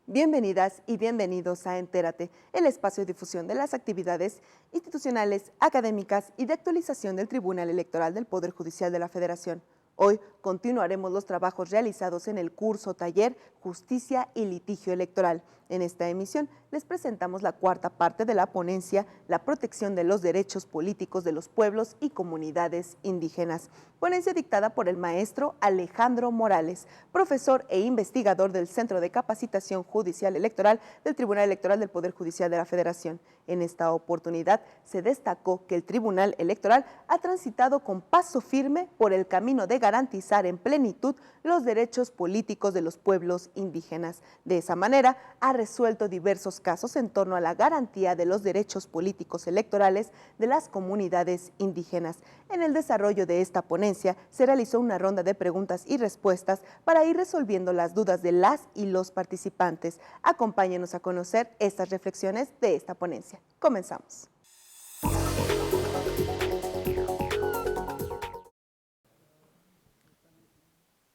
Bienvenidas y bienvenidos a Entérate, el espacio de difusión de las actividades institucionales, académicas y de actualización del Tribunal Electoral del Poder Judicial de la Federación. Hoy continuaremos los trabajos realizados en el curso taller Justicia y Litigio Electoral. En esta emisión les presentamos la cuarta parte de la ponencia La protección de los derechos políticos de los pueblos y comunidades indígenas. Ponencia dictada por el maestro Alejandro Morales, profesor e investigador del Centro de Capacitación Judicial Electoral del Tribunal Electoral del Poder Judicial de la Federación. En esta oportunidad se destacó que el Tribunal Electoral ha transitado con paso firme por el camino de garantizar en plenitud los derechos políticos de los pueblos indígenas. De esa manera, ha resuelto diversos casos en torno a la garantía de los derechos políticos electorales de las comunidades indígenas. En el desarrollo de esta ponencia se realizó una ronda de preguntas y respuestas para ir resolviendo las dudas de las y los participantes. Acompáñenos a conocer estas reflexiones de esta ponencia. Comenzamos.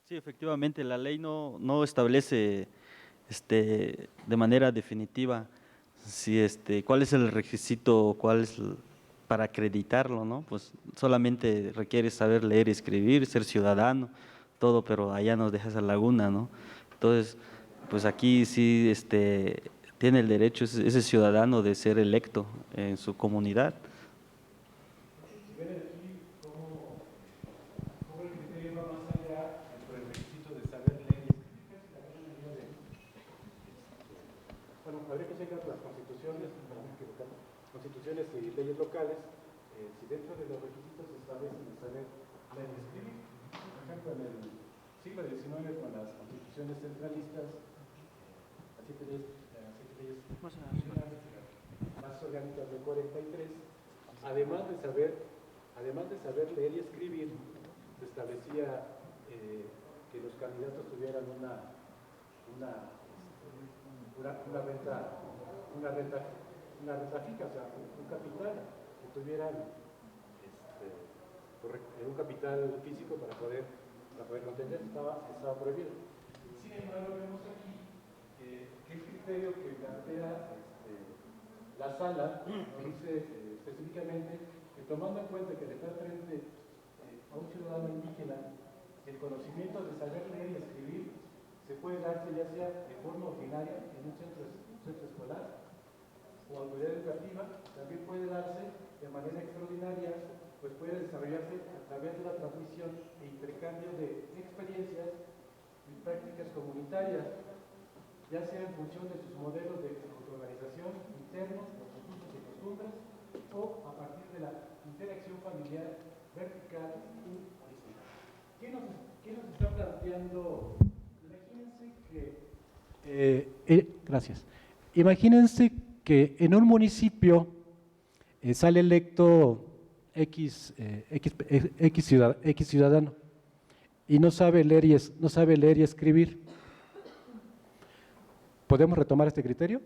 Sí, efectivamente, la ley no establece de manera definitiva si cuál es el requisito, para acreditarlo, ¿no? Pues solamente requiere saber leer y escribir, ser ciudadano, todo, pero allá nos deja esa laguna, ¿no? Entonces, pues aquí sí tiene el derecho ese ciudadano de ser electo en su comunidad. Habría que checar las constituciones y leyes locales, si dentro de los requisitos se establecen de saber leer y escribir. Por ejemplo, en el siglo XIX, con las constituciones centralistas, las siete leyes más orgánicas del 43, además de saber leer y escribir, se establecía que los candidatos tuvieran una renta fija, o sea, un capital, que tuvieran un capital físico para poder contender, estaba prohibido. Sin embargo, vemos aquí que el criterio que plantea la sala nos dice específicamente que, tomando en cuenta que de estar frente a un ciudadano indígena, el conocimiento de saber leer y escribir se puede darse ya sea de forma ordinaria en un centro escolar o autoridad educativa, también puede darse de manera extraordinaria, pues puede desarrollarse a través de la transmisión e intercambio de experiencias y prácticas comunitarias, ya sea en función de sus modelos de autoorganización internos, por sus usos y costumbres, o a partir de la interacción familiar vertical y horizontal. ¿Qué nos está planteando? Gracias. Imagínense que en un municipio sale electo X ciudadano y no sabe leer y escribir. ¿Podemos retomar este criterio?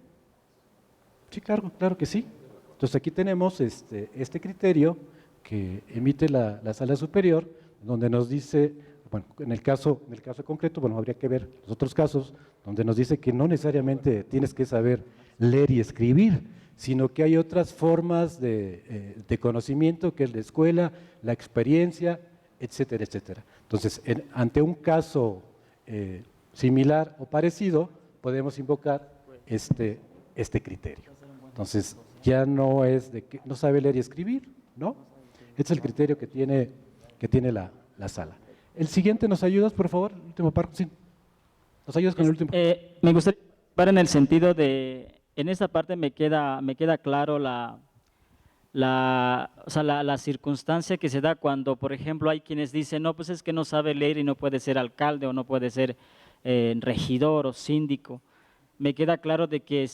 Sí, claro que sí. Entonces aquí tenemos este criterio que emite la Sala Superior, donde nos dice, bueno, en el caso concreto, bueno, habría que ver los otros casos, donde nos dice que no necesariamente tienes que saber leer y escribir, sino que hay otras formas de conocimiento, que es la escuela, la experiencia, etcétera, etcétera. Entonces, ante un caso similar o parecido, podemos invocar este criterio. Entonces, ya no es de que no sabe leer y escribir, ¿no? Este es el criterio que tiene la sala. El siguiente, ¿nos ayudas, por favor? El último párrafo, sí. ¿Nos ayudas con el último? Me gustaría participar en el sentido de, en esa parte me queda claro la circunstancia que se da cuando, por ejemplo, hay quienes dicen, no, pues es que no sabe leer y no puede ser alcalde o no puede ser regidor o síndico. Me queda claro de que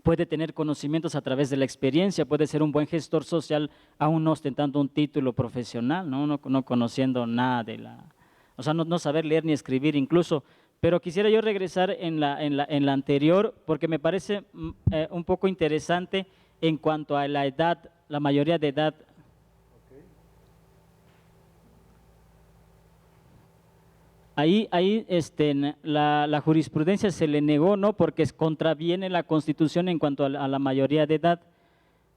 puede tener conocimientos a través de la experiencia, puede ser un buen gestor social aún no ostentando un título profesional, no conociendo nada de o sea, no saber leer ni escribir incluso. Pero quisiera yo regresar en la anterior porque me parece un poco interesante en cuanto a la edad, la mayoría de edad. Ahí la jurisprudencia se le negó, ¿no? Porque contraviene la Constitución en cuanto a la mayoría de edad.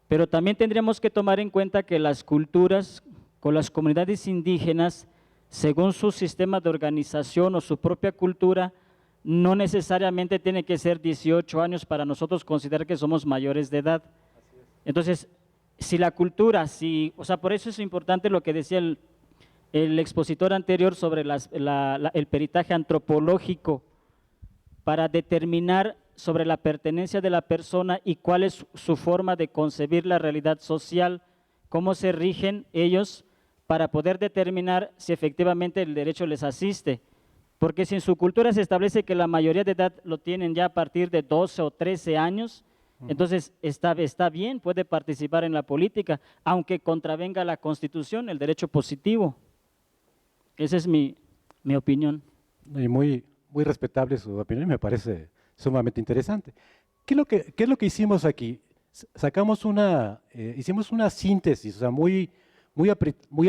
Pero también tendríamos que tomar en cuenta que las culturas con las comunidades indígenas, según su sistema de organización o su propia cultura, no necesariamente tiene que ser 18 años para nosotros considerar que somos mayores de edad. Entonces, si la cultura, o sea, por eso es importante lo que decía el expositor anterior sobre el peritaje antropológico para determinar sobre la pertenencia de la persona y cuál es su forma de concebir la realidad social, cómo se rigen ellos para poder determinar si efectivamente el derecho les asiste. Porque si en su cultura se establece que la mayoría de edad lo tienen ya a partir de 12 o 13 años, entonces está bien, puede participar en la política, aunque contravenga la Constitución, el derecho positivo. Esa es mi opinión. Y muy respetable su opinión, me parece sumamente interesante. ¿Qué es lo que hicimos aquí? Hicimos una síntesis, o sea, muy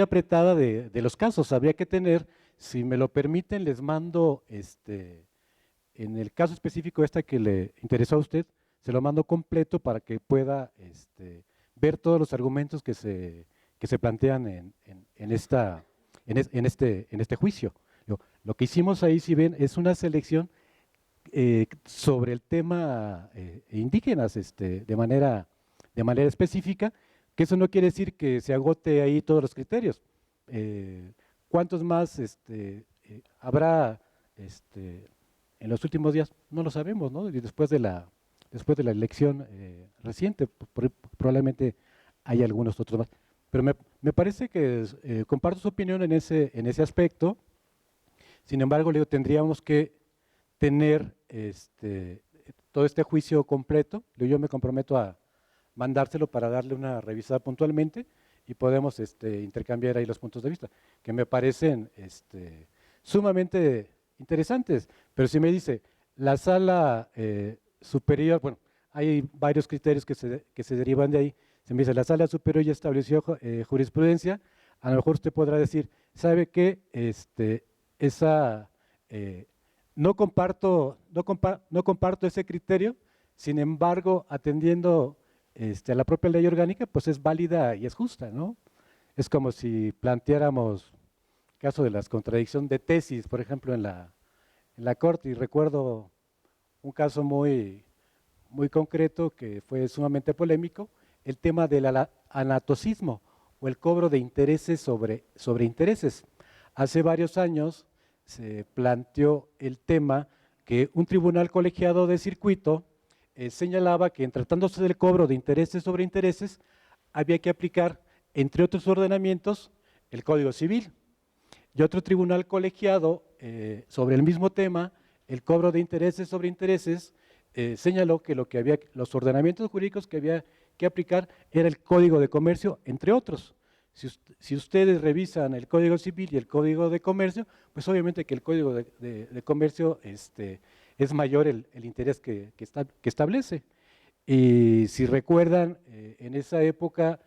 apretada de los casos. Habría que tener, si me lo permiten, les mando, en el caso específico que le interesó a usted, se lo mando completo para que pueda ver todos los argumentos que se plantean en este juicio. Lo que hicimos ahí, si ven, es una selección sobre el tema indígenas de manera específica, que eso no quiere decir que se agote ahí todos los criterios. ¿Cuántos más habrá en los últimos días? No lo sabemos, ¿no? Y después de la elección reciente, probablemente hay algunos otros más. Pero me parece que comparto su opinión en ese aspecto. Sin embargo, le digo, tendríamos que tener todo este juicio completo. Yo me comprometo a mandárselo para darle una revisada puntualmente y podemos intercambiar ahí los puntos de vista, que me parecen sumamente interesantes. Pero si me dice, la sala superior, bueno, hay varios criterios que se derivan de ahí. Se me dice, la sala superior ya estableció jurisprudencia, a lo mejor usted podrá decir, ¿sabe qué? No comparto ese criterio, sin embargo, atendiendo a la propia ley orgánica, pues es válida y es justa, ¿no? Es como si planteáramos el caso de las contradicciones de tesis, por ejemplo, en la Corte, y recuerdo un caso muy concreto que fue sumamente polémico, el tema del anatocismo o el cobro de intereses sobre intereses. Hace varios años se planteó el tema que un tribunal colegiado de circuito señalaba que en tratándose del cobro de intereses sobre intereses, había que aplicar, entre otros ordenamientos, el Código Civil. Y otro tribunal colegiado sobre el mismo tema, el cobro de intereses sobre intereses, señaló que los ordenamientos jurídicos que había que aplicar era el Código de Comercio, entre otros. Si ustedes revisan el Código Civil y el Código de Comercio, pues obviamente que el Código de Comercio es mayor el interés que establece. Y si recuerdan, en esa época,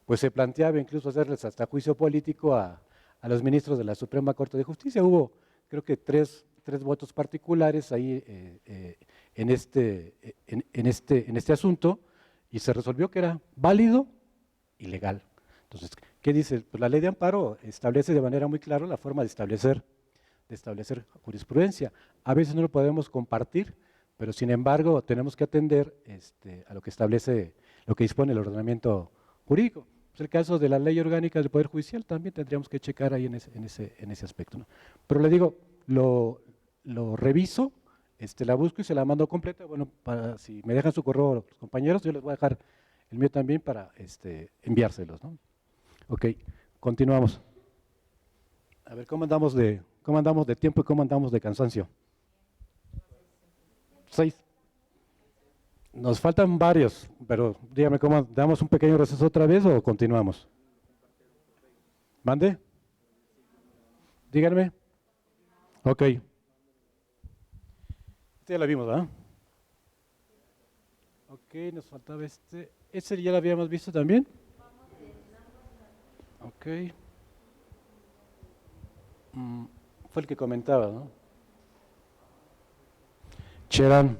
pues se planteaba incluso hacerles hasta juicio político a los ministros de la Suprema Corte de Justicia. Hubo, creo que tres votos particulares ahí en este asunto, y se resolvió que era válido y legal. Entonces, ¿qué dice? Pues la ley de amparo establece de manera muy clara la forma de establecer jurisprudencia. A veces no lo podemos compartir, pero sin embargo tenemos que atender a lo que establece, lo que dispone el ordenamiento jurídico. Pues el caso de la ley orgánica del Poder Judicial también tendríamos que checar ahí en ese aspecto, ¿no? Pero le digo, lo reviso, la busco y se la mando completa. Bueno, si me dejan su correo los compañeros, yo les voy a dejar el mío también para enviárselos, ¿no? Ok, continuamos. A ver, ¿cómo andamos de tiempo y cómo andamos de cansancio? 6. Nos faltan varios, pero dígame cómo, ¿damos un pequeño receso otra vez o continuamos? ¿Mande? Díganme. Ok. Este ya la vimos, ¿verdad? Ok, nos faltaba este. ¿Ese ya lo habíamos visto también? Ok. Fue el que comentaba, ¿no? Cherán.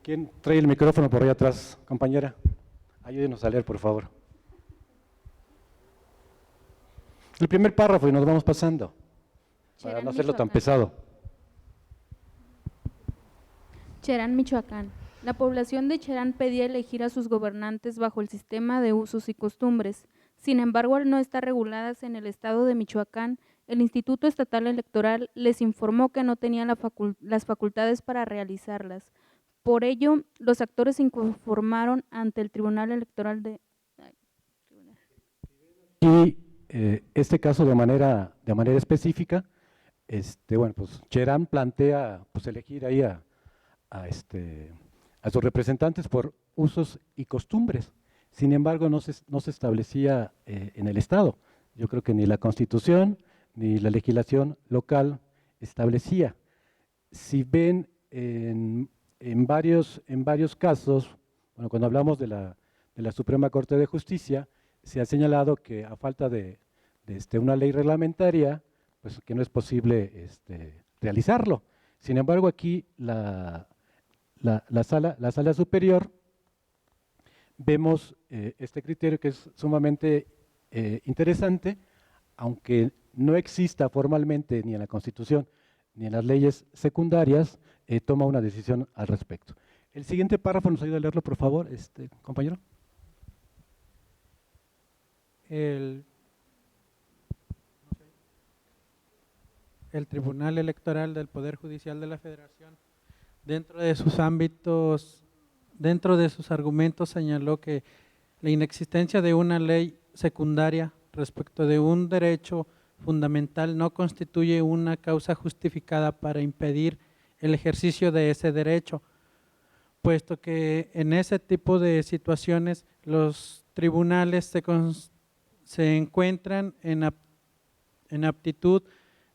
¿Quién trae el micrófono por ahí atrás, compañera? Ayúdenos a leer, por favor. El primer párrafo y nos vamos pasando, para Cherán, no hacerlo tan Michoacán. pesado. Cherán, Michoacán. La población de Cherán pedía elegir a sus gobernantes bajo el sistema de usos y costumbres. Sin embargo, al no estar reguladas en el estado de Michoacán, el Instituto Estatal Electoral les informó que no tenía las facultades para realizarlas. Por ello, los actores se inconformaron ante el Tribunal Electoral de… Y este caso de manera específica, bueno, pues Cherán plantea pues elegir ahí a sus representantes por usos y costumbres. Sin embargo, no se establecía en el Estado. Yo creo que ni la Constitución ni la legislación local establecía. Si ven en varios casos, bueno, cuando hablamos de la Suprema Corte de Justicia, se ha señalado que a falta de una ley reglamentaria, pues que no es posible realizarlo. Sin embargo, aquí la sala superior vemos este criterio que es sumamente interesante, aunque no exista formalmente ni en la Constitución ni en las leyes secundarias, toma una decisión al respecto. El siguiente párrafo, ¿nos ayuda a leerlo, por favor, compañero? El Tribunal Electoral del Poder Judicial de la Federación, dentro de sus ámbitos, dentro de sus argumentos, señaló que la inexistencia de una ley secundaria respecto de un derecho fundamental no constituye una causa justificada para impedir el ejercicio de ese derecho, puesto que en ese tipo de situaciones los tribunales se encuentran en aptitud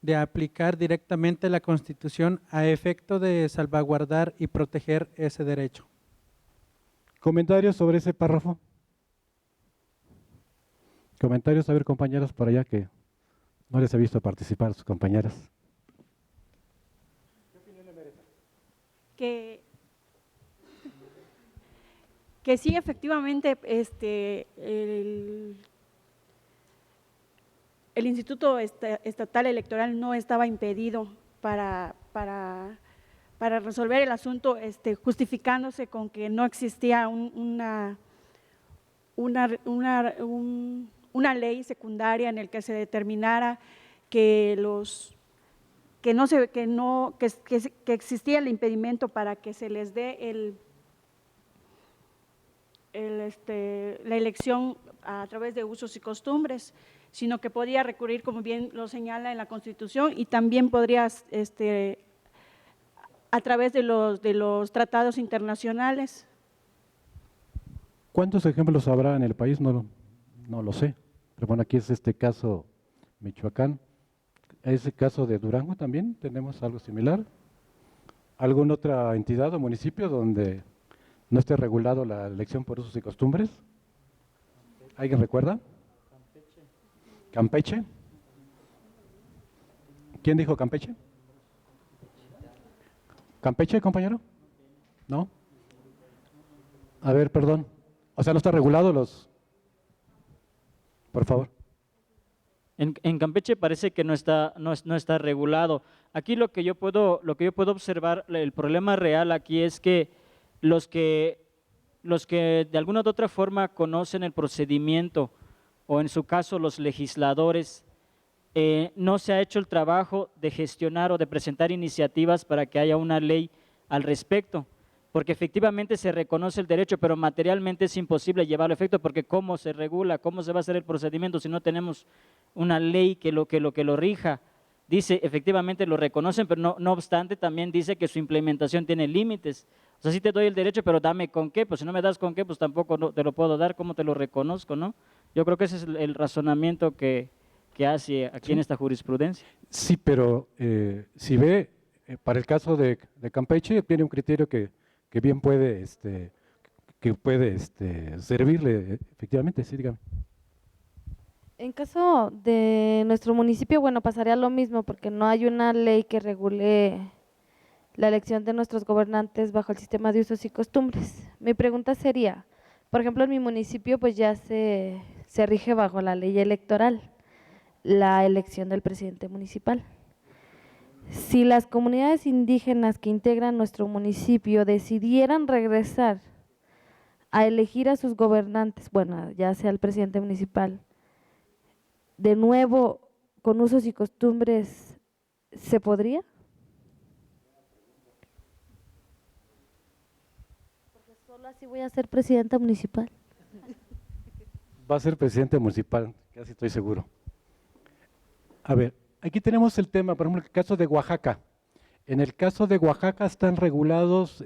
de aplicar directamente la Constitución a efecto de salvaguardar y proteger ese derecho. ¿Comentarios sobre ese párrafo? Comentarios, a ver, compañeros, por allá que no les he visto participar, sus compañeras. Que sí, efectivamente, el Instituto Estatal Electoral no estaba impedido para resolver el asunto, justificándose con que no existía una ley secundaria en el que se determinara que existía el impedimento para que se les dé la elección a través de usos y costumbres, sino que podía recurrir, como bien lo señala en la Constitución, y también podría a través de los tratados internacionales. ¿Cuántos ejemplos habrá en el país? No lo sé, pero bueno, aquí es este caso Michoacán. ¿Ese caso de Durango también tenemos algo similar? ¿Alguna otra entidad o municipio donde no esté regulado la elección por usos y costumbres? ¿Alguien recuerda? ¿Campeche? ¿Quién dijo Campeche? ¿Campeche, compañero? ¿No? A ver, perdón. O sea, ¿no está regulado los...? Por favor. En Campeche parece que no está regulado. Aquí lo que yo puedo observar, el problema real aquí es que los que de alguna u otra forma conocen el procedimiento, o en su caso los legisladores, no se ha hecho el trabajo de gestionar o de presentar iniciativas para que haya una ley al respecto, porque efectivamente se reconoce el derecho, pero materialmente es imposible llevarlo a efecto, porque ¿cómo se regula, cómo se va a hacer el procedimiento si no tenemos una ley que lo rija? Dice, efectivamente lo reconocen, pero no obstante también dice que su implementación tiene límites. O sea, sí te doy el derecho, pero dame con qué, pues si no me das con qué, pues tampoco te lo puedo dar, ¿cómo te lo reconozco, no? Yo creo que ese es el razonamiento que hace aquí en esta jurisprudencia. Sí, pero si ve, para el caso de Campeche, tiene un criterio que bien puede, servirle, efectivamente, sí, dígame. En caso de nuestro municipio, bueno, pasaría lo mismo porque no hay una ley que regule la elección de nuestros gobernantes bajo el sistema de usos y costumbres. Mi pregunta sería, por ejemplo, en mi municipio pues ya se rige bajo la ley electoral la elección del presidente municipal. Si las comunidades indígenas que integran nuestro municipio decidieran regresar a elegir a sus gobernantes, bueno, ya sea el presidente municipal, de nuevo con usos y costumbres, ¿se podría? Porque solo así voy a ser presidenta municipal. Va a ser presidente municipal, casi estoy seguro. A ver, aquí tenemos el tema, por ejemplo, el caso de Oaxaca. En el caso de Oaxaca están regulados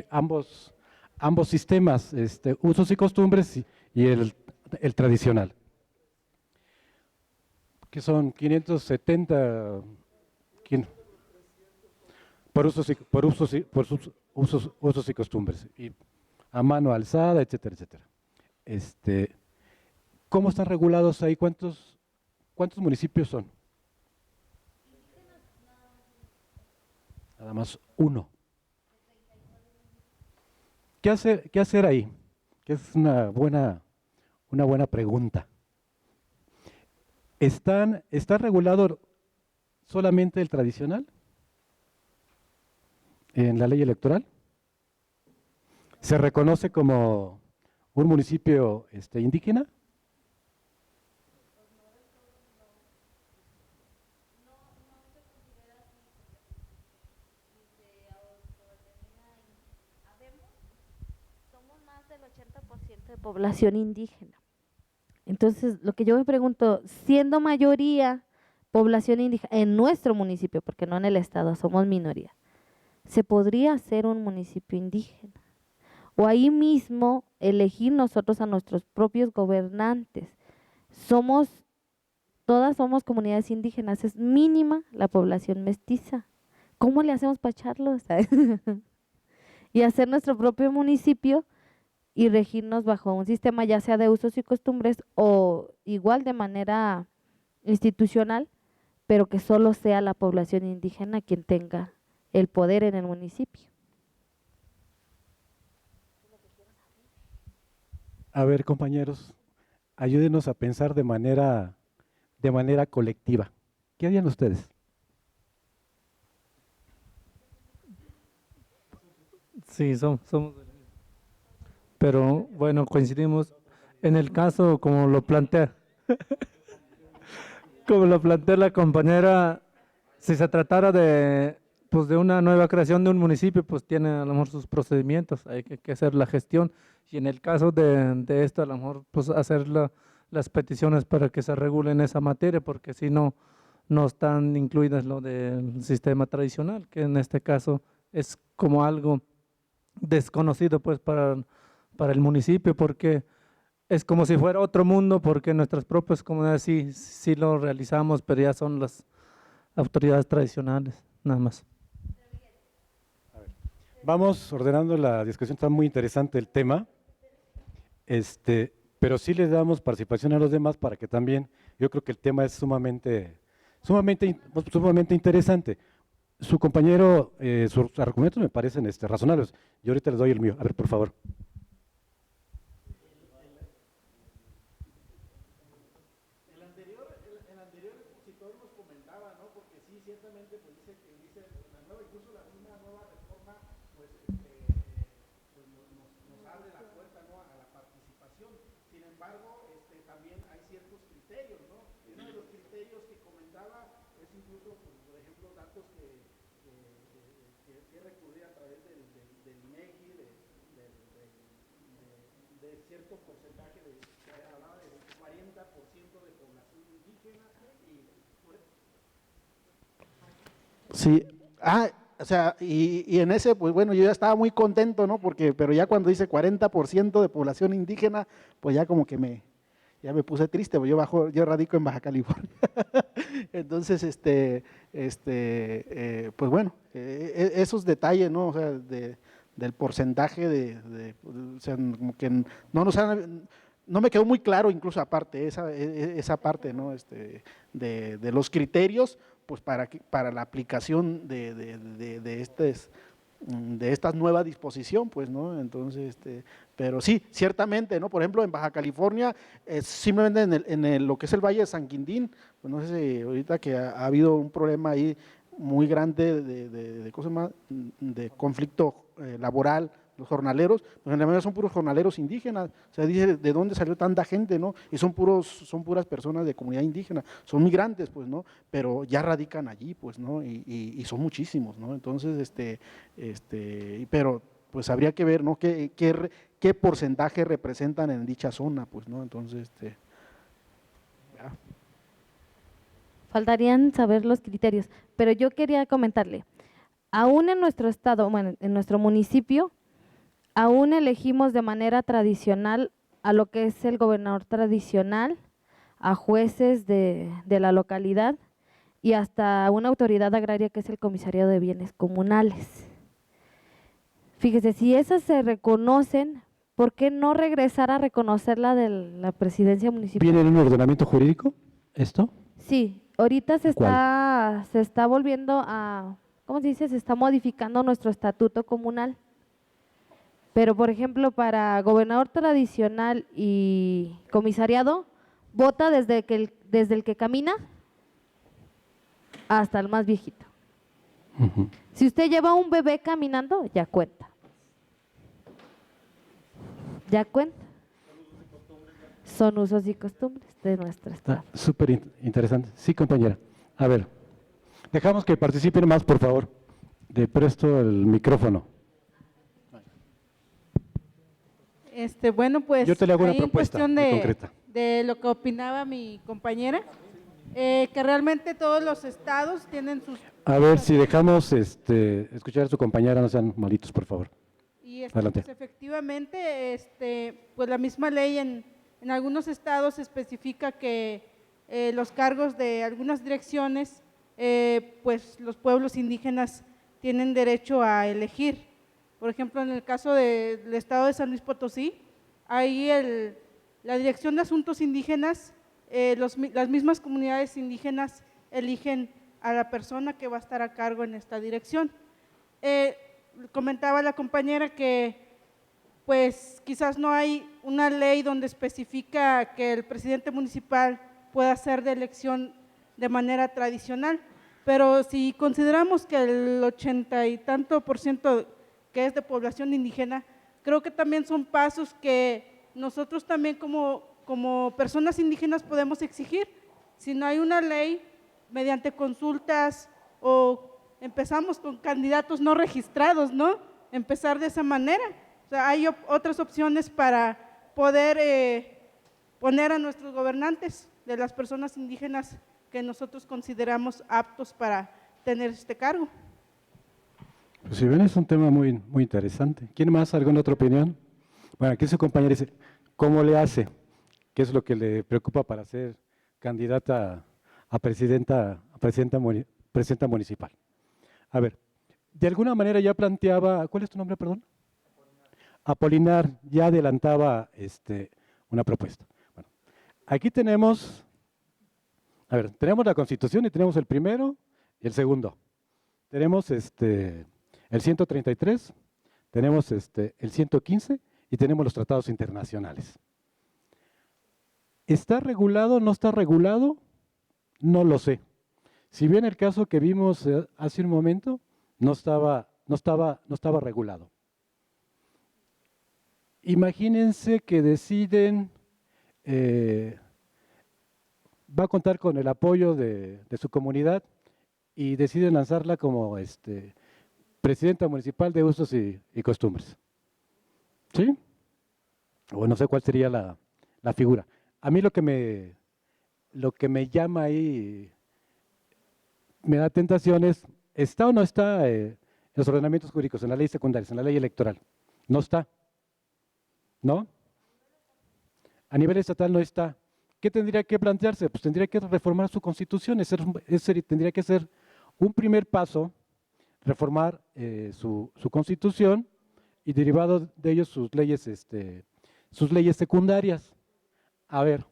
ambos sistemas, usos y costumbres y el tradicional, que son 570 por usos y costumbres, y a mano alzada, etcétera, etcétera. ¿Cómo están regulados ahí? ¿Cuántos municipios son? Nada más uno. ¿Qué hacer ahí? Que es una buena pregunta. ¿Está regulado solamente el tradicional en la ley electoral? ¿Se reconoce como un municipio indígena? Somos más del 80% de población indígena. Entonces, lo que yo me pregunto, siendo mayoría población indígena en nuestro municipio, porque no en el estado, somos minoría, ¿se podría hacer un municipio indígena? O ahí mismo elegir nosotros a nuestros propios gobernantes. Todas somos comunidades indígenas, es mínima la población mestiza. ¿Cómo le hacemos para echarlos? Y hacer nuestro propio municipio y regirnos bajo un sistema ya sea de usos y costumbres o igual de manera institucional, pero que solo sea la población indígena quien tenga el poder en el municipio. A ver, compañeros, ayúdenos a pensar de manera colectiva. ¿Qué harían ustedes? Sí, somos. Pero bueno, coincidimos en el caso como lo plantea. Como lo plantea la compañera, si se tratara de una nueva creación de un municipio, pues tiene a lo mejor sus procedimientos, hay que hacer la gestión. Y en el caso de esto, a lo mejor pues hacer las peticiones para que se regule en esa materia, porque si no están incluidas lo del sistema tradicional, que en este caso es como algo desconocido pues para el municipio, porque es como si fuera otro mundo, porque nuestras propias comunidades sí lo realizamos, pero ya son las autoridades tradicionales, nada más. Vamos ordenando la discusión, está muy interesante el tema, pero sí les damos participación a los demás para que también, yo creo que el tema es sumamente interesante. Su compañero, sus argumentos me parecen razonables. Yo ahorita les doy el mío. A ver, por favor. El anterior expositor nos comentaba, ¿no? Porque sí, ciertamente, pues dice la nueva, incluso la misma nueva reforma, pues, nos abre la puerta, ¿no? A la participación. Sin embargo, también hay ciertos criterios, ¿no? Uno de los criterios que comentaba es incluso, pues, por ejemplo, datos que recurrir a través del INEGI, de cierto porcentaje, que hablaba del 40% de población indígena. Sí, o sea, y en ese, pues bueno, yo ya estaba muy contento, ¿no? Pero ya cuando dice 40% de población indígena, pues ya como que ya me puse triste, porque yo radico en Baja California. Entonces, pues bueno, esos detalles, ¿no? O sea, del porcentaje o sea, como que no me quedó muy claro, incluso aparte, esa parte, ¿no? De los criterios, pues para la aplicación de esta nueva disposición, pues, ¿no? Entonces, pero sí, ciertamente, ¿no? Por ejemplo, en Baja California, simplemente en lo que es el Valle de San Quintín, pues no sé si ahorita que ha habido un problema ahí muy grande de ¿cómo se llama? De conflicto laboral, los jornaleros, pues en realidad son puros jornaleros indígenas, o sea, dice, ¿de dónde salió tanta gente, no? Y son puras personas de comunidad indígena, son migrantes, pues, ¿no? Pero ya radican allí, pues, ¿no? Y son muchísimos, ¿no? Entonces, pero pues habría que ver, ¿no? ¿Qué porcentaje representan en dicha zona, pues, ¿no? Entonces, ya. Faltarían saber los criterios, pero yo quería comentarle, aún en nuestro estado, bueno, en nuestro municipio, aún elegimos de manera tradicional a lo que es el gobernador tradicional, a jueces de la localidad y hasta una autoridad agraria que es el Comisariado de Bienes Comunales. Fíjese, si esas se reconocen, ¿por qué no regresar a reconocer la de la presidencia municipal? ¿Viene en un ordenamiento jurídico esto? Sí, ahorita se está volviendo a, ¿cómo se dice? Se está modificando nuestro estatuto comunal. Pero, por ejemplo, para gobernador tradicional y comisariado, vota desde el que camina hasta el más viejito. Si usted lleva un bebé caminando, ya cuenta. ¿Ya cuenta? Son usos y costumbres de nuestra estado. Súper interesante. Sí, compañera. A ver, dejamos que participen más, por favor. Le presto el micrófono. Bueno, pues yo te le hago una ahí en propuesta cuestión concreta. de lo que opinaba mi compañera, que realmente todos los estados tienen sus… A ver si dejamos escuchar a su compañera, no sean malitos, por favor. Y Adelante. pues efectivamente, pues la misma ley en algunos estados especifica que los cargos de algunas direcciones, pues los pueblos indígenas tienen derecho a elegir. Por ejemplo, en el caso del estado de San Luis Potosí, ahí la Dirección de Asuntos Indígenas, las mismas comunidades indígenas eligen a la persona que va a estar a cargo en esta dirección. Comentaba la compañera que pues quizás no hay una ley donde especifica que el presidente municipal pueda ser de elección de manera tradicional, pero si consideramos que el 80 y tanto % que es de población indígena, creo que también son pasos que nosotros también como personas indígenas podemos exigir. Si no hay una ley, mediante consultas o empezamos con candidatos no registrados, ¿no? Empezar de esa manera. O sea, hay otras opciones para poder poner a nuestros gobernantes de las personas indígenas que nosotros consideramos aptos para tener este cargo. Pues si ven, es un tema muy, muy interesante. ¿Quién más? ¿Alguna otra opinión? Bueno, aquí su compañera dice, ¿cómo le hace? ¿Qué es lo que le preocupa para ser candidata a presidenta municipal? A ver, de alguna manera ya planteaba, ¿cuál es tu nombre, perdón? Apolinar ya adelantaba una propuesta. Bueno, aquí tenemos, a ver, tenemos la Constitución y tenemos el primero y el segundo. Tenemos el 133, tenemos el 115 y tenemos los tratados internacionales. ¿Está regulado o no está regulado? No lo sé. Si bien el caso que vimos hace un momento no estaba regulado. Imagínense que deciden, va a contar con el apoyo de su comunidad y deciden lanzarla como presidenta municipal de usos y costumbres. ¿Sí? O no sé cuál sería la figura. A mí lo que me llama ahí, me da tentaciones, ¿está o no está los ordenamientos jurídicos, en la ley secundaria, en la ley electoral. No está. ¿No? A nivel estatal no está. ¿Qué tendría que plantearse? Pues tendría que reformar su constitución, tendría que ser un primer paso, reformar su constitución y derivado de ello sus leyes secundarias. A ver,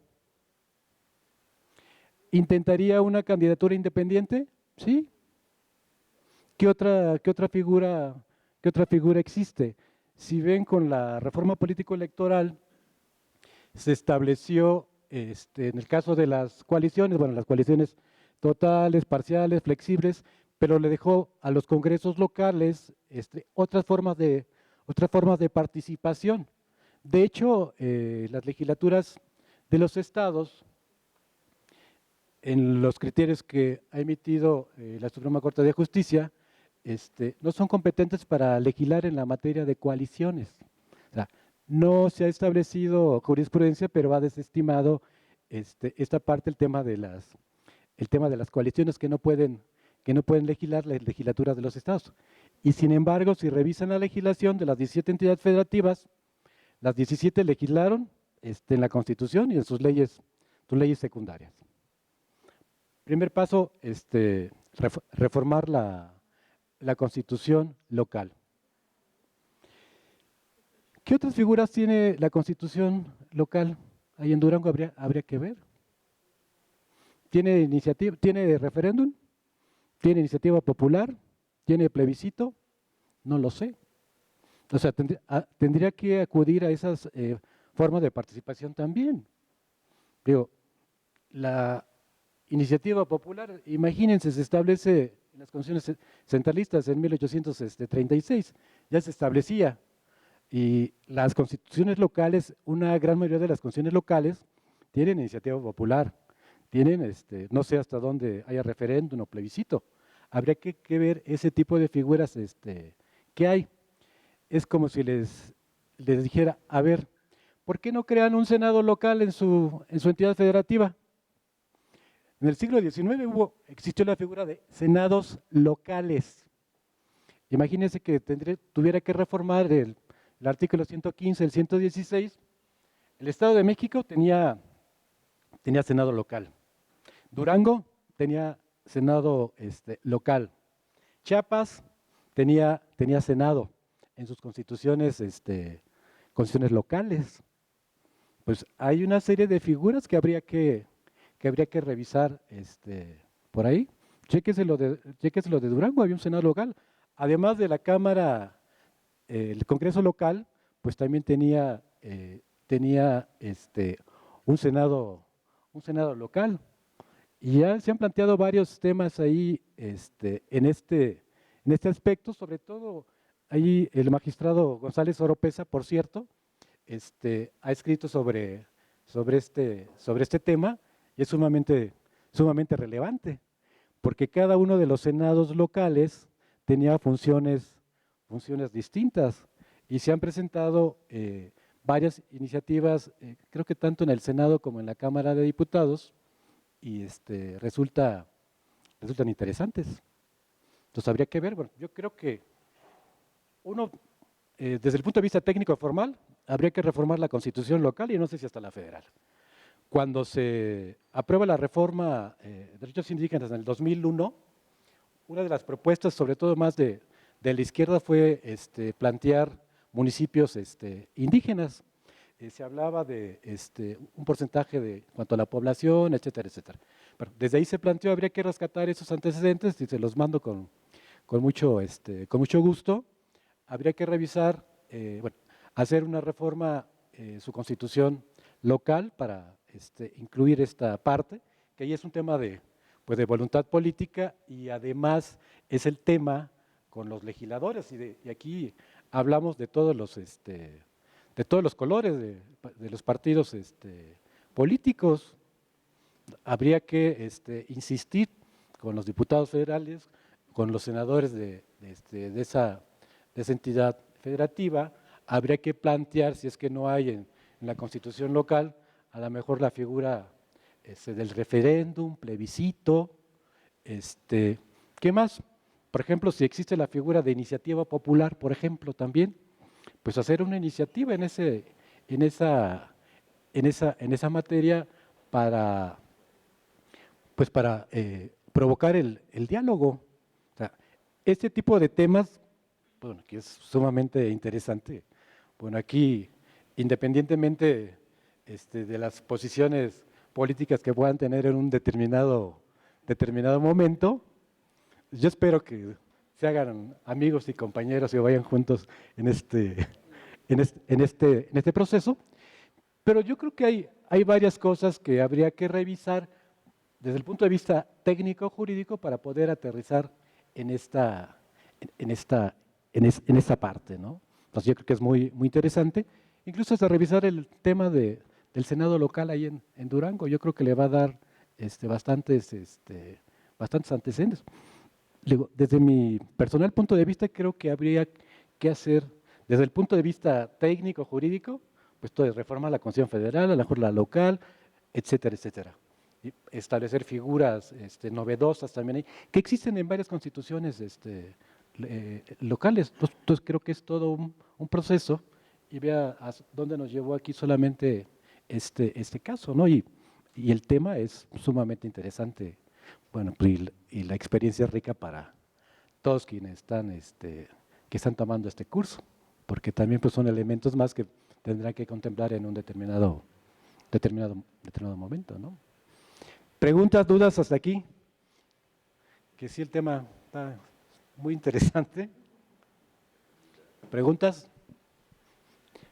¿intentaría una candidatura independiente? Sí. ¿Qué otra figura existe? Si ven, con la reforma político-electoral se estableció, en el caso de las coaliciones, bueno, las coaliciones totales, parciales, flexibles, pero le dejó a los congresos locales otras formas de participación. De hecho, las legislaturas de los estados, en los criterios que ha emitido la Suprema Corte de Justicia, no son competentes para legislar en la materia de coaliciones. O sea, no se ha establecido jurisprudencia, pero ha desestimado esta parte, el tema de las coaliciones que no pueden legislar las legislaturas de los estados. Y sin embargo, si revisan la legislación de las 17 entidades federativas, las 17 legislaron en la Constitución y en sus leyes secundarias. Primer paso, reformar la Constitución local. ¿Qué otras figuras tiene la Constitución local? Ahí en Durango habría que ver. ¿Tiene referéndum? ¿Tiene iniciativa popular? ¿Tiene plebiscito? No lo sé. O sea, tendría que acudir a esas formas de participación también. Digo, la iniciativa popular, imagínense, se establece en las constituciones centralistas en 1836, ya se establecía. Y las constituciones locales, una gran mayoría de las constituciones locales tienen iniciativa popular, tienen, no sé hasta dónde haya referéndum o plebiscito. Habría que ver ese tipo de figuras que hay. Es como si les dijera, a ver, ¿por qué no crean un senado local en su entidad federativa? En el siglo XIX existió la figura de senados locales. Imagínense que tuviera que reformar el artículo 115, el 116. El Estado de México tenía senado local. Durango tenía senado local. Chiapas tenía senado en sus constituciones locales. Pues hay una serie de figuras que habría que revisar por ahí. Chéquese lo de Durango, había un senado local. Además de la Cámara, el Congreso local, pues también tenía un senado local. Y ya se han planteado varios temas ahí en este aspecto, sobre todo ahí el magistrado González Oropesa, por cierto, ha escrito sobre este tema y es sumamente relevante, porque cada uno de los senados locales tenía funciones distintas y se han presentado varias iniciativas, creo que tanto en el Senado como en la Cámara de Diputados, y resultan interesantes. Entonces habría que ver, bueno, yo creo que desde el punto de vista técnico formal, habría que reformar la Constitución local y no sé si hasta la federal. Cuando se aprueba la reforma de derechos indígenas en el 2001, una de las propuestas, sobre todo más de la izquierda, fue plantear municipios indígenas. Se hablaba de un porcentaje en cuanto a la población, etcétera, etcétera. Bueno, desde ahí se planteó, habría que rescatar esos antecedentes y se los mando con mucho gusto. Habría que revisar, hacer una reforma, su constitución local para incluir esta parte, que ahí es un tema de voluntad política y además es el tema con los legisladores y aquí hablamos de todos los colores de los partidos políticos. Habría que insistir con los diputados federales, con los senadores de esa entidad federativa. Habría que plantear, si es que no hay en la constitución local, a lo mejor la figura del referéndum, plebiscito, ¿qué más? Por ejemplo, si existe la figura de iniciativa popular, por ejemplo, también, pues hacer una iniciativa en esa materia para, pues para provocar el diálogo. O sea, este tipo de temas, bueno, que es sumamente interesante. Bueno, aquí, independientemente de las posiciones políticas que puedan tener en un determinado momento, yo espero que se hagan amigos y compañeros y vayan juntos en este proceso. Pero yo creo que hay varias cosas que habría que revisar desde el punto de vista técnico-jurídico para poder aterrizar en esta parte, ¿no? Entonces yo creo que es muy interesante, incluso hasta revisar el tema del Senado local ahí en Durango. Yo creo que le va a dar bastantes antecedentes. Digo, desde mi personal punto de vista, creo que habría que hacer, desde el punto de vista técnico-jurídico, pues todo es reformar la Constitución Federal, a lo mejor la local, etcétera, etcétera. Y establecer figuras novedosas también ahí, que existen en varias constituciones locales. Entonces creo que es todo un proceso, y vea a dónde nos llevó aquí solamente este caso, ¿no? Y el tema es sumamente interesante. Bueno, y la experiencia es rica para todos quienes están tomando este curso, porque también pues son elementos más que tendrán que contemplar en un determinado momento, ¿no? ¿Preguntas, dudas hasta aquí? Que sí, el tema está muy interesante. ¿Preguntas?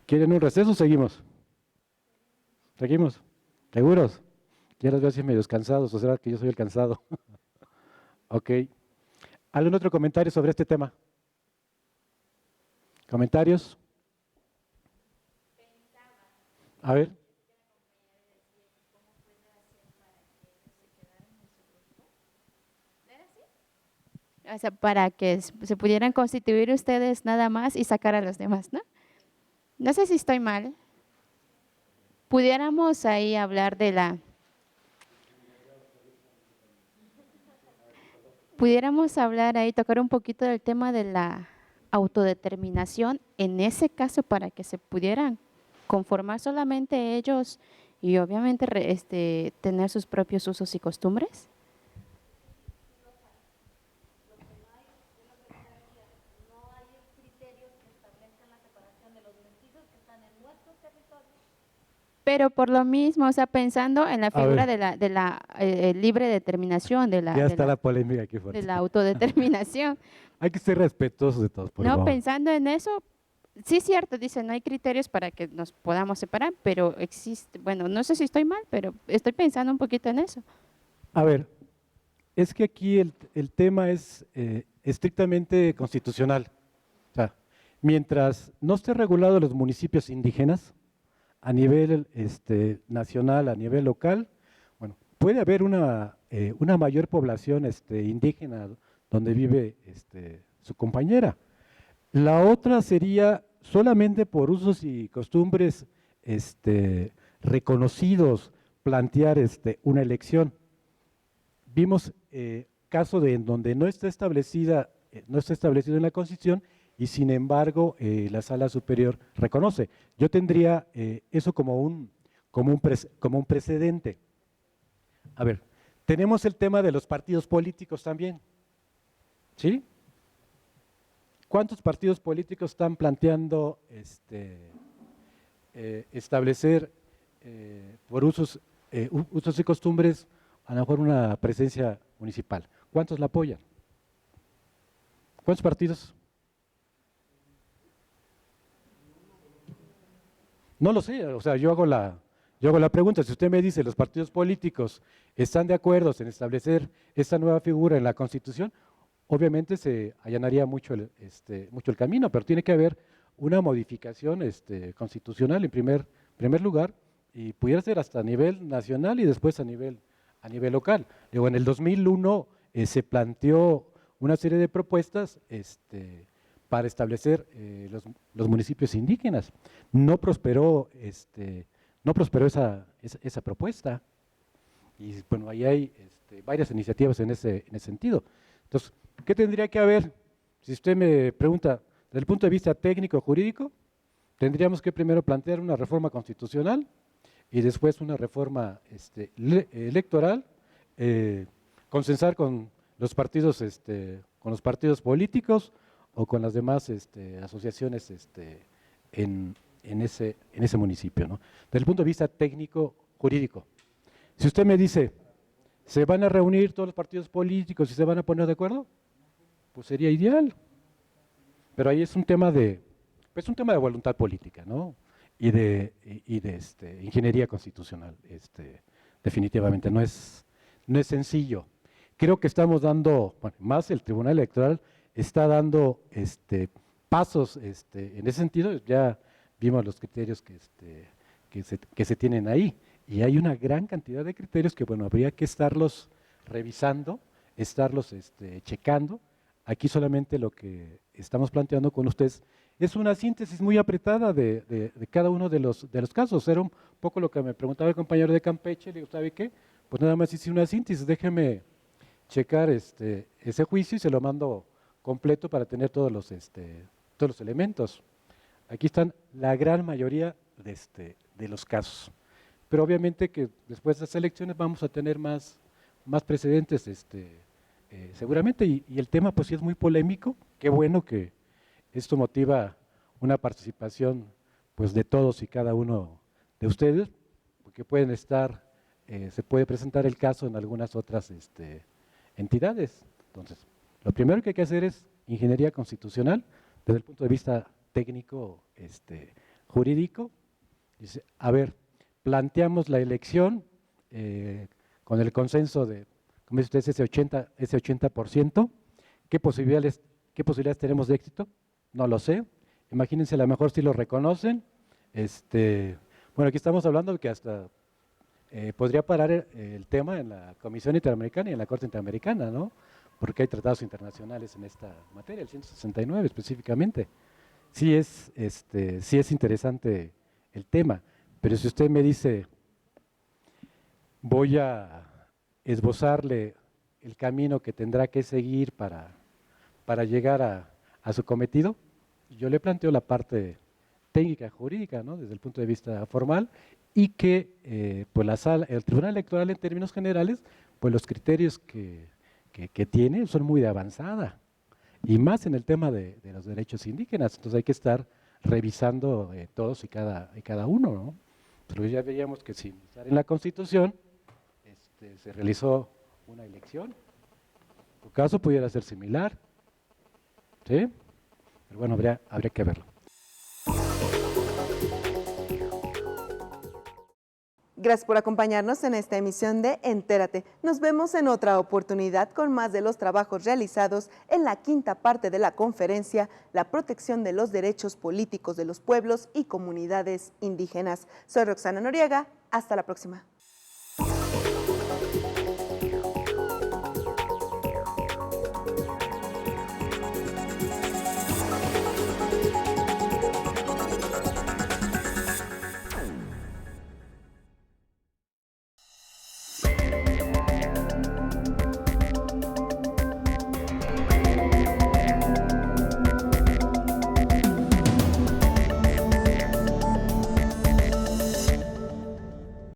¿Quieren un receso o seguimos? ¿Seguimos? ¿Seguros? Ya los veo así medio cansados, o será que yo soy el cansado. Ok. ¿Algún otro comentario sobre este tema? ¿Comentarios? A ver. O sea, para que se pudieran constituir ustedes nada más y sacar a los demás, ¿no? No sé si estoy mal. Pudiéramos ahí hablar pudiéramos hablar ahí, tocar un poquito del tema de la autodeterminación, en ese caso para que se pudieran conformar solamente ellos y obviamente tener sus propios usos y costumbres. Pero por lo mismo, o sea, pensando en la figura de la libre determinación, Ya está la polémica aquí fuerte. de la autodeterminación. Hay que ser respetuosos de todos, por favor. Pensando en eso, sí es cierto, dicen, no hay criterios para que nos podamos separar, pero existe, bueno, no sé si estoy mal, pero estoy pensando un poquito en eso. A ver, es que aquí el tema es estrictamente constitucional. O sea, mientras no esté regulado los municipios indígenas, a nivel nacional, a nivel local, bueno, puede haber una mayor población indígena donde vive su compañera. La otra sería solamente por usos y costumbres reconocidos plantear una elección. Vimos caso en donde no está establecido en la Constitución y sin embargo la Sala Superior reconoce. Yo tendría eso como un precedente. A ver, tenemos el tema de los partidos políticos también, ¿sí? ¿Cuántos partidos políticos están planteando establecer por usos y costumbres a lo mejor una presencia municipal? ¿Cuántos la apoyan? ¿Cuántos partidos? No lo sé, o sea, yo hago la pregunta. Si usted me dice los partidos políticos están de acuerdo en establecer esta nueva figura en la Constitución, obviamente se allanaría mucho el camino, pero tiene que haber una modificación constitucional en primer lugar, y pudiera ser hasta a nivel nacional y después a nivel local. Luego, en el 2001 se planteó una serie de propuestas para establecer los municipios indígenas. No prosperó esa propuesta, y bueno, ahí hay varias iniciativas en ese sentido. Entonces, ¿Qué tendría que haber? Si usted me pregunta, desde el punto de vista técnico-jurídico, tendríamos que primero plantear una reforma constitucional y después una reforma electoral, consensar con los partidos políticos o con las demás asociaciones en ese municipio, ¿no? Desde el punto de vista técnico-jurídico. Si usted me dice, ¿se van a reunir todos los partidos políticos y se van a poner de acuerdo? Pues sería ideal. Pero ahí es un tema de voluntad política, ¿no? Y de ingeniería constitucional. Definitivamente no es sencillo. Creo que estamos dando, bueno, más el Tribunal Electoral está dando pasos en ese sentido. Ya vimos los criterios que se tienen ahí. Y hay una gran cantidad de criterios que, bueno, habría que estarlos revisando, estarlos checando. Aquí solamente lo que estamos planteando con ustedes es una síntesis muy apretada de cada uno de los casos. Era un poco lo que me preguntaba el compañero de Campeche. Le digo, ¿sabe qué? Pues nada más hice una síntesis, déjeme checar ese juicio y se lo mando completo para tener todos los elementos. Aquí están la gran mayoría de los casos. Pero obviamente que después de las elecciones vamos a tener más precedentes seguramente, y el tema pues sí es muy polémico. Qué bueno que esto motiva una participación pues de todos y cada uno de ustedes, porque pueden estar, se puede presentar el caso en algunas otras entidades. Entonces, lo primero que hay que hacer es ingeniería constitucional desde el punto de vista técnico, jurídico. Dice, a ver, planteamos la elección con el consenso de, como dice usted, ese 80%. ¿Qué posibilidades tenemos de éxito? No lo sé. Imagínense, a lo mejor si lo reconocen. Bueno, aquí estamos hablando de que hasta podría parar el tema en la Comisión Interamericana y en la Corte Interamericana, ¿no? Porque hay tratados internacionales en esta materia, el 169 específicamente. Sí es interesante el tema, pero si usted me dice, voy a esbozarle el camino que tendrá que seguir para llegar a su cometido, yo le planteo la parte técnica, jurídica, ¿no? Desde el punto de vista formal, y que pues el Tribunal Electoral en términos generales, pues los criterios que tiene son muy de avanzada, y más en el tema de los derechos indígenas. Entonces hay que estar revisando todos y cada uno, ¿no? Pero ya veíamos que sin estar en la Constitución se realizó una elección. En tu caso pudiera ser similar, ¿sí? Pero bueno, habría que verlo. Gracias por acompañarnos en esta emisión de Entérate. Nos vemos en otra oportunidad con más de los trabajos realizados en la quinta parte de la conferencia La protección de los derechos políticos de los pueblos y comunidades indígenas. Soy Roxana Noriega. Hasta la próxima.